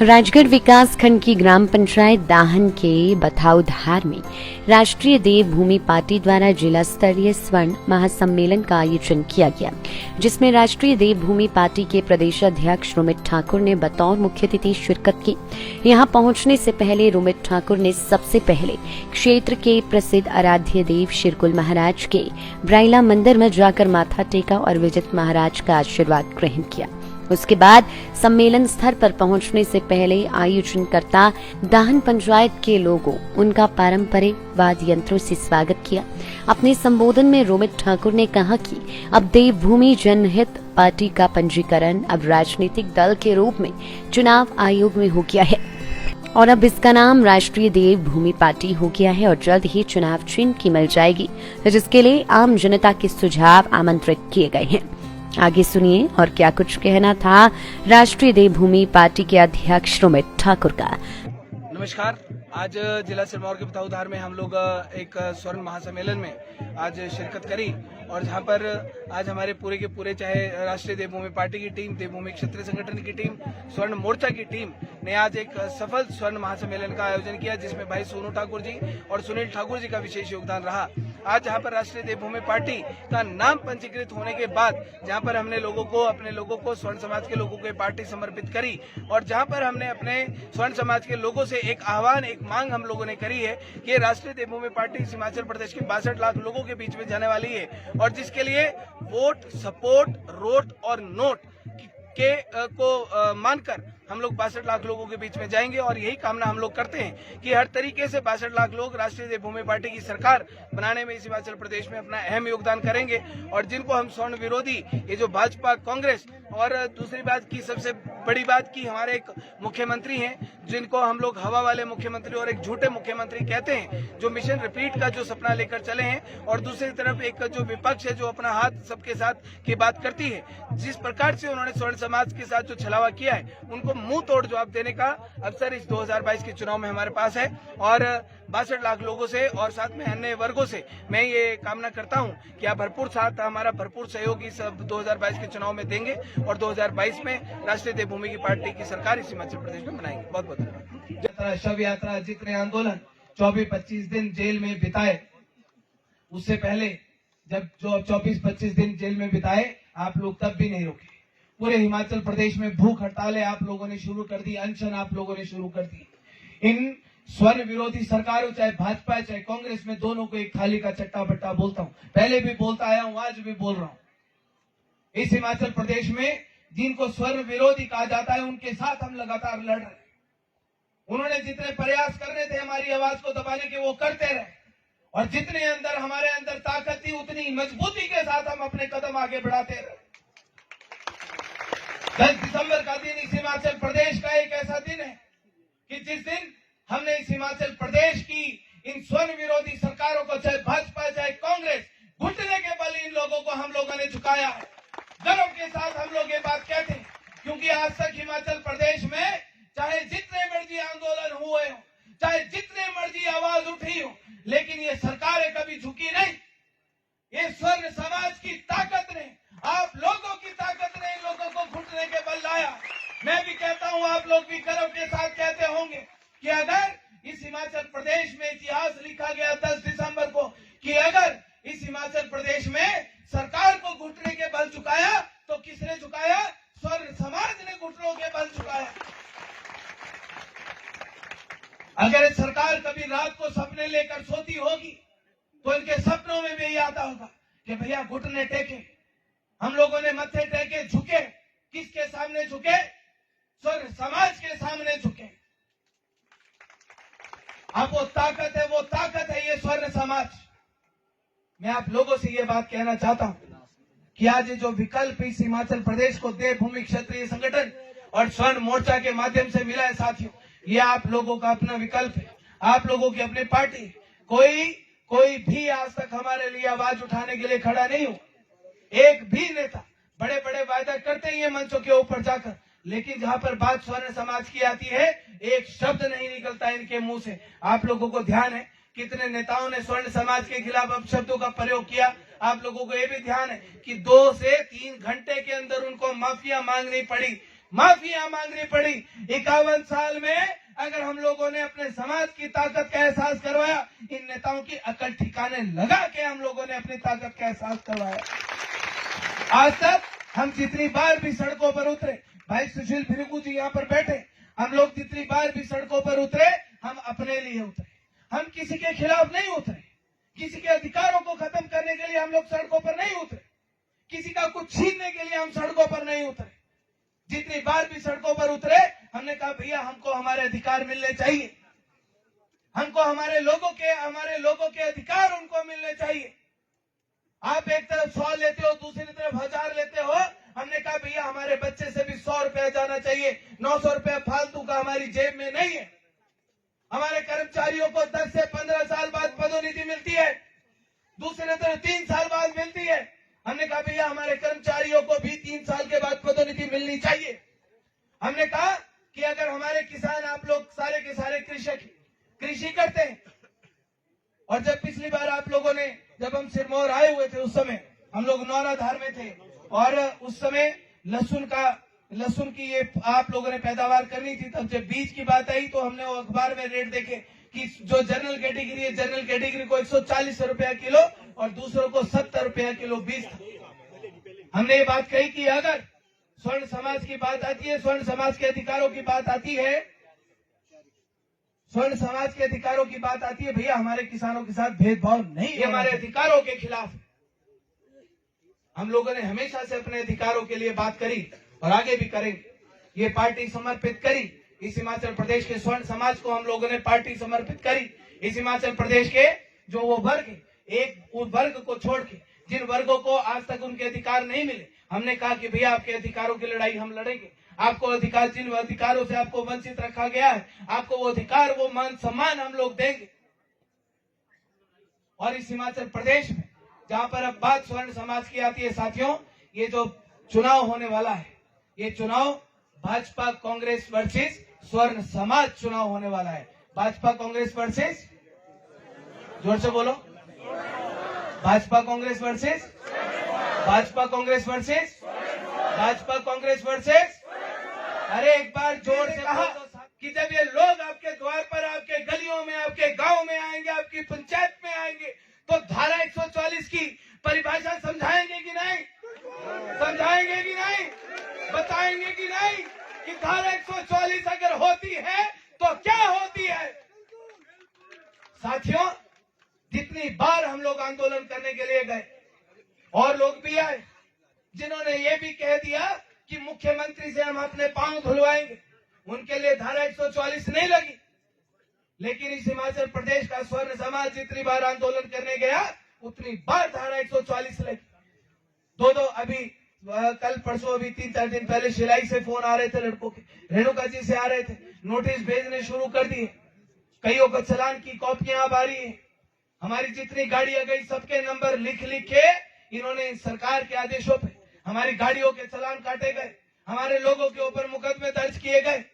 राजगढ़ विकास खंड की ग्राम पंचायत दाहन के बथाऊधार में राष्ट्रीय देव भूमि पार्टी द्वारा जिला स्तरीय स्वर्ण महासम्मेलन का आयोजन किया गया, जिसमें राष्ट्रीय देव भूमि पार्टी के प्रदेश अध्यक्ष रोमित ठाकुर ने बतौर मुख्य अतिथि शिरकत की। यहां पहुंचने से पहले रोमित ठाकुर ने सबसे पहले क्षेत्र के प्रसिद्ध आराध्य देव शिरकुल महाराज के ब्राइला मंदिर में जाकर माथा टेका और विजित महाराज का आशीर्वाद ग्रहण किया। उसके बाद सम्मेलन स्थल पर पहुंचने से पहले आयोजनकर्ता दाहन पंचायत के लोगों उनका पारंपरिक वाद्य यंत्रों से स्वागत किया। अपने संबोधन में रोमित ठाकुर ने कहा कि अब देवभूमि जनहित पार्टी का पंजीकरण अब राजनीतिक दल के रूप में चुनाव आयोग में हो गया है और अब इसका नाम राष्ट्रीय देव भूमि पार्टी हो गया है और जल्द ही चुनाव चिन्ह की मिल जाएगी, जिसके लिए आम जनता के सुझाव आमंत्रित किए गए हैं। आगे सुनिए और क्या कुछ कहना था राष्ट्रीय देव भूमि पार्टी के अध्यक्ष रोमित ठाकुर का। नमस्कार। आज जिला सिरमौर के बथाऊधार में हम लोग एक स्वर्ण महासम्मेलन में आज शिरकत करी और जहां पर आज हमारे पूरे के पूरे चाहे राष्ट्रीय देवभूमि पार्टी की टीम, देवभूमि क्षेत्रीय संगठन की टीम, स्वर्ण मोर्चा की टीम ने आज एक सफल स्वर्ण महासम्मेलन का आयोजन किया, जिसमें भाई सोनू ठाकुर जी और सुनील ठाकुर जी का विशेष योगदान रहा। आज जहां पर राष्ट्रीय देवभूमि पार्टी का नाम पंजीकृत होने के बाद जहां पर हमने अपने लोगों को स्वर्ण समाज के लोगों को पार्टी समर्पित करी और जहां पर हमने अपने स्वर्ण समाज के लोगों से एक आह्वान, एक मांग हम लोगों ने करी है कि राष्ट्रीय देवभूमि पार्टी हिमाचल प्रदेश के 62 लाख लोगों के बीच में जाने वाली है और जिसके लिए वोट, सपोर्ट, रोट और नोट के को मानकर हम लोग 62 लाख लोगों के बीच में जाएंगे और यही कामना हम लोग करते हैं कि हर तरीके से 62 लाख लोग राष्ट्रीय देवभूमि पार्टी की सरकार बनाने में इस हिमाचल प्रदेश में अपना अहम योगदान करेंगे और जिनको हम स्वर्ण विरोधी, ये जो भाजपा, कांग्रेस और दूसरी बात की सबसे बड़ी बात की हमारे एक मुख्यमंत्री हैं जिनको हम लोग हवा वाले मुख्यमंत्री और एक झूठे मुख्यमंत्री कहते हैं, जो मिशन रिपीट का जो सपना लेकर चले हैं और दूसरी तरफ एक जो विपक्ष है जो अपना हाथ सबके साथ की बात करती है। जिस प्रकार से उन्होंने स्वर्ण समाज के साथ जो छलावा किया है उनको मुंह तोड़ जवाब देने का अवसर इस 2022 के चुनाव में हमारे पास है और 62 लाख लोगों से और साथ में अन्य वर्गों से मैं ये कामना करता हूं कि आप भरपूर साथ, हमारा भरपूर सहयोग इस 2022 के चुनाव में देंगे और 2022 में राष्ट्रीय देवभूमि की पार्टी की सरकार इस हिमाचल प्रदेश में बनाएंगे। बहुत बहुत धन्यवाद। शव यात्रा, जितने आंदोलन 24-25 दिन जेल में बिताए, उससे पहले जब जो 24-25 दिन जेल में बिताए आप लोग तब भी नहीं रुके। पूरे हिमाचल प्रदेश में भूख हड़तालें आप लोगों ने शुरू कर दी, अनशन आप लोगों ने शुरू कर दी। इन स्वर्ण विरोधी सरकारों, चाहे भाजपा चाहे कांग्रेस में, दोनों को एक थाली का चट्टा बट्टा बोलता हूं। पहले भी बोलता आया हूं, आज भी बोल रहा हूं। इस हिमाचल प्रदेश में जिनको स्वर्ण विरोधी कहा जाता है उनके साथ हम लगातार लड़ रहे। उन्होंने जितने प्रयास कर रहे थे हमारी आवाज को दबाने के, वो करते रहे और जितने अंदर हमारे अंदर ताकत थी उतनी मजबूती के साथ हम अपने कदम आगे बढ़ाते रहे। 10 दिसंबर का दिन इस हिमाचल प्रदेश का एक ऐसा दिन है कि जिस दिन हमने इस हिमाचल प्रदेश की इन स्वर्ण विरोधी सरकारों को, चाहे भाजपा चाहे कांग्रेस, घुटने के बल इन लोगों को हम लोगों ने झुकाया है। गर्व के साथ हम लोग ये बात कहते हैं क्योंकि आज तक हिमाचल प्रदेश में चाहे जितने मर्जी आंदोलन हुए हो, चाहे जितने मर्जी आवाज उठी हो, लेकिन ये सरकारें कभी झुकी नहीं। ये स्वर्ण समाज की ताकत ने, आप लोगों की ताकत ने इन लोगों को घुटने के बल लाया। मैं भी कहता हूं, आप लोग भी गर्व के साथ कहते होंगे कि अगर इस हिमाचल प्रदेश में इतिहास लिखा गया 10 दिसंबर को कि अगर इस हिमाचल प्रदेश में सरकार को घुटने के बल झुकाया तो किसने झुकाया? स्वर्ण समाज ने घुटनों के बल झुकाया। अगर सरकार कभी रात को सपने लेकर सोती होगी तो इनके सपनों में भी यही आता होगा कि भैया घुटने टेके, हम लोगों ने मत्थे टेके, झुके। किसके सामने झुके? स्वर्ण समाज के सामने झुके। अब वो ताकत है ये स्वर्ण समाज। मैं आप लोगों से ये बात कहना चाहता हूं कि आज जो विकल्प इस हिमाचल प्रदेश को देवभूमि क्षेत्रीय संगठन और स्वर्ण मोर्चा के माध्यम से मिला है साथियों, ये आप लोगों का अपना विकल्प है, आप लोगों की अपनी पार्टी। कोई भी आज तक हमारे लिए आवाज उठाने के लिए खड़ा नहीं हो। एक भी नेता बड़े बड़े वायदा करते ही है मंचों के ऊपर जाकर, लेकिन जहां पर बात स्वर्ण समाज की आती है एक शब्द नहीं निकलता इनके मुंह से। आप लोगों को ध्यान है कितने नेताओं ने स्वर्ण समाज के खिलाफ अपशब्दों का प्रयोग किया। आप लोगों को यह भी ध्यान है कि 2 से 3 घंटे के अंदर उनको माफिया मांगनी पड़ी माफिया मांगनी पड़ी। 51 साल में अगर हम लोगों ने अपने समाज की ताकत का एहसास करवाया, इन नेताओं की अकल ठिकाने लगा के हम लोगों ने अपनी ताकत का एहसास करवाया। आज तक हम जितनी बार भी सड़कों पर उतरे, भाई सुशील फिरकू जी यहाँ पर बैठे, हम लोग जितनी बार भी सड़कों पर उतरे, हम अपने लिए उतरे, हम किसी के खिलाफ नहीं उतरे, किसी के अधिकारों को खत्म करने के लिए हम लोग सड़कों पर नहीं उतरे, किसी का कुछ छीनने के लिए हम सड़कों पर नहीं उतरे। जितनी बार भी सड़कों पर उतरे, हमने कहा भैया हमको हमारे अधिकार मिलने चाहिए, हमको हमारे लोगों के अधिकार उनको मिलने चाहिए। आप एक तरफ 100 लेते हो, दूसरी तरफ 1000 लेते हो। हमने कहा भैया हमारे बच्चे से भी 100 रुपया जाना चाहिए, 900 रुपया फालतू का हमारी जेब में नहीं है। हमारे कर्मचारियों को 10 से 15 साल बाद पदोन्नति मिलती है, दूसरे तरफ 3 साल बाद मिलती है। हमने कहा भैया हमारे कर्मचारियों को भी 3 साल के बाद पदोन्नति मिलनी चाहिए। हमने कहा कि अगर हमारे किसान, आप लोग सारे के सारे कृषि करते हैं, और जब पिछली बार आप लोगों ने, जब हम सिरमौर आए हुए थे, उस समय हम लोग नौराधार में थे, और उस समय लहसुन की ये आप लोगों ने पैदावार करनी थी। तब जब बीज की बात आई तो हमने वो अखबार में रेट देखे कि जो जनरल कैटेगरी है, जनरल कैटेगरी को 140 रुपया किलो और दूसरों को 70 रुपया किलो बीज था। हमने ये बात कही कि अगर स्वर्ण समाज की बात आती है, स्वर्ण समाज के अधिकारों की बात आती है, स्वर्ण समाज के अधिकारों की बात आती है, भैया हमारे किसानों के साथ भेदभाव नहीं, ये हमारे अधिकारों के खिलाफ। हम लोगों ने हमेशा से अपने अधिकारों के लिए बात करी और आगे भी करेंगे। ये पार्टी समर्पित करी, इस हिमाचल प्रदेश के स्वर्ण समाज को हम लोगों ने पार्टी समर्पित करी। इस हिमाचल प्रदेश के जो वो वर्ग, एक वर्ग को छोड़ के जिन वर्गों को आज तक उनके अधिकार नहीं मिले, हमने कहा कि भैया आपके अधिकारों की लड़ाई हम लड़ेंगे। आपको अधिकार, जिन अधिकारों से आपको वंचित रखा गया है, आपको वो अधिकार, वो मान सम्मान हम लोग देंगे। और इस हिमाचल प्रदेश में जहां पर अब बात स्वर्ण समाज की आती है, साथियों, ये जो चुनाव होने वाला है, ये चुनाव भाजपा कांग्रेस वर्सेस स्वर्ण समाज चुनाव होने वाला है। भाजपा कांग्रेस वर्सेस, जोर से बोलो, Bhajpa Congress versus, Bhajpa Congress versus, Bhajpa Congress versus. अरे एक बार जोर से कहा कि जब ये लोग आपके द्वार पर, आपके गलियों में, आपके गांव में आएंगे, आपकी पंचायत में आएंगे, तो धारा 144 की परिभाषा समझाएंगे कि नहीं? समझाएंगे कि नहीं? बताएंगे कि नहीं कि धारा 144 अगर होती है तो क्या होती है? साथियों, जितनी बार हम लोग आंदोलन करने के लिए गए, और लोग भी आए जिन्होंने ये भी कह दिया कि मुख्यमंत्री से हम अपने पांव धुलवाएंगे, उनके लिए धारा 144 नहीं लगी। लेकिन इस हिमाचल प्रदेश का स्वर्ण समाज जितनी बार आंदोलन करने गया, उतनी बार धारा 144 लगी। दो अभी कल परसों, अभी 3-4 दिन पहले शिलाई से फोन आ रहे थे लड़कों के, रेणुका जी से आ रहे थे, नोटिस भेजने शुरू कर दिए, कईयों को चालान की कॉपियां अब आ रही है। हमारी जितनी गाड़ियां गई, सबके नंबर लिख के इन्होंने सरकार के आदेशों पे हमारी गाड़ियों के चालान काटे गए, हमारे लोगों के ऊपर मुकदमे दर्ज किए गए।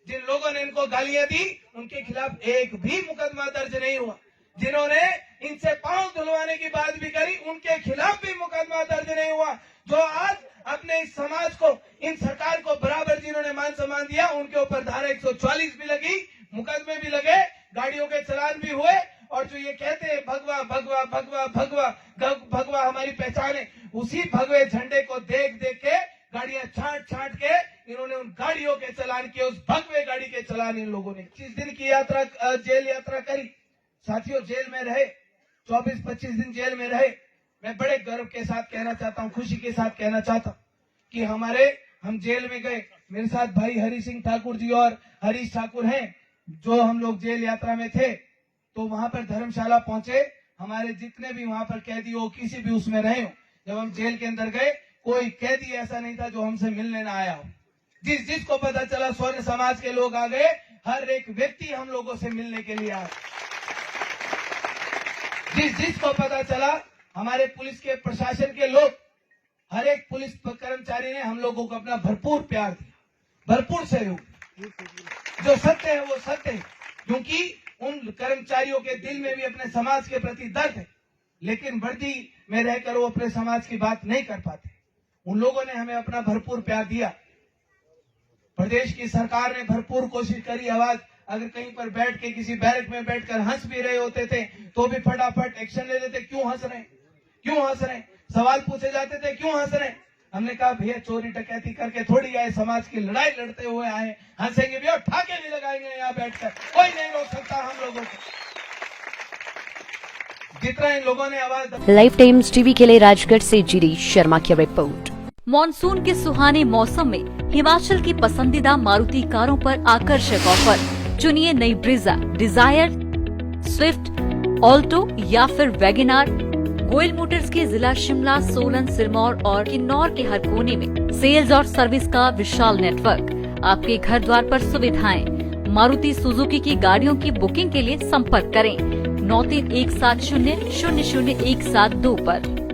जिन लोगों ने इनको गालियां दी, उनके खिलाफ एक भी मुकदमा दर्ज नहीं हुआ। जिन्होंने इनसे पांव धुलवाने की बात भी करी, उनके खिलाफ भी मुकदमा दर्ज नहीं हुआ। जो आज अपने इस समाज को, इन सरकार को बराबर जिन्होंने मान सम्मान दिया, उनके ऊपर धारा 144 भी लगी, मुकदमे भी लगे, गाड़ियों के चालान भी हुए। और जो ये कहते हैं भगवा भगवा भगवा भगवा भगवा हमारी पहचान है, उसी भगवे झंडे को देख के गाड़ियां छांट के इन्होंने उन गाड़ियों के चालान किए, उस भगवे गाड़ी के चालान इन लोगों ने। 25 दिन की यात्रा, जेल यात्रा करी। साथियों, जेल में रहे, 24-25 दिन जेल में रहे। मैं बड़े गर्व के साथ कहना चाहता हूं, खुशी के साथ कहना चाहता हूं कि हम जेल में गए, मेरे साथ भाई हरि सिंह ठाकुर जी और हरीश ठाकुर हैं, जो हम लोग जेल यात्रा में थे। तो वहां पर धर्मशाला पहुंचे, हमारे जितने भी वहां पर कैदी हो, किसी भी उसमें रहे हो, जब हम जेल के अंदर गए, कोई कैदी ऐसा नहीं था जो हमसे मिलने ना आया हो। जिसको पता चला स्वर्ण समाज के लोग आ गए, हर एक व्यक्ति हम लोगों से मिलने के लिए आया। जिसको पता चला, हमारे पुलिस के प्रशासन के लोग, हर एक पुलिस कर्मचारी ने हम लोगों को अपना भरपूर प्यार दिया, भरपूर सहयोग। जो सत्य है वो सत्य है, क्योंकि उन कर्मचारियों के दिल में भी अपने समाज के प्रति दर्द है, लेकिन वर्दी में रहकर वो अपने समाज की बात नहीं कर पाते। उन लोगों ने हमें अपना भरपूर प्यार दिया। प्रदेश की सरकार ने भरपूर कोशिश करी, आवाज अगर कहीं पर बैठ के किसी बैरक में बैठकर हंस भी रहे होते थे तो भी फटाफट एक्शन ले लेते। क्यों हंस रहे, क्यों हंस रहे, सवाल पूछे जाते थे क्यों हंस रहे। हमने कहा भैया चोरी डकैती करके थोड़ी आए, समाज की लड़ाई लड़ते हुए आए, हंसेंगे भी और ठाके भी लगाएंगे यहाँ बैठकर, कोई नहीं रोक सकता हम लोगों को। जितना इन लोगों ने आवाज। लाइफ टाइम्स टीवी के लिए राजगढ़ से गिरीश शर्मा की रिपोर्ट। मॉनसून के सुहाने मौसम में हिमाचल की पसंदीदा मारुति कारों पर आकर्षक ऑफर। चुनिए नई ब्रीजा, डिजायर, स्विफ्ट, ऑल्टो या फिर वैगनार। गोयल मोटर्स के जिला शिमला, सोलन, सिरमौर और किन्नौर के हर कोने में सेल्स और सर्विस का विशाल नेटवर्क। आपके घर द्वार पर सुविधाएं। मारुति सुजुकी की गाड़ियों की बुकिंग के लिए संपर्क करें 9317000172 पर।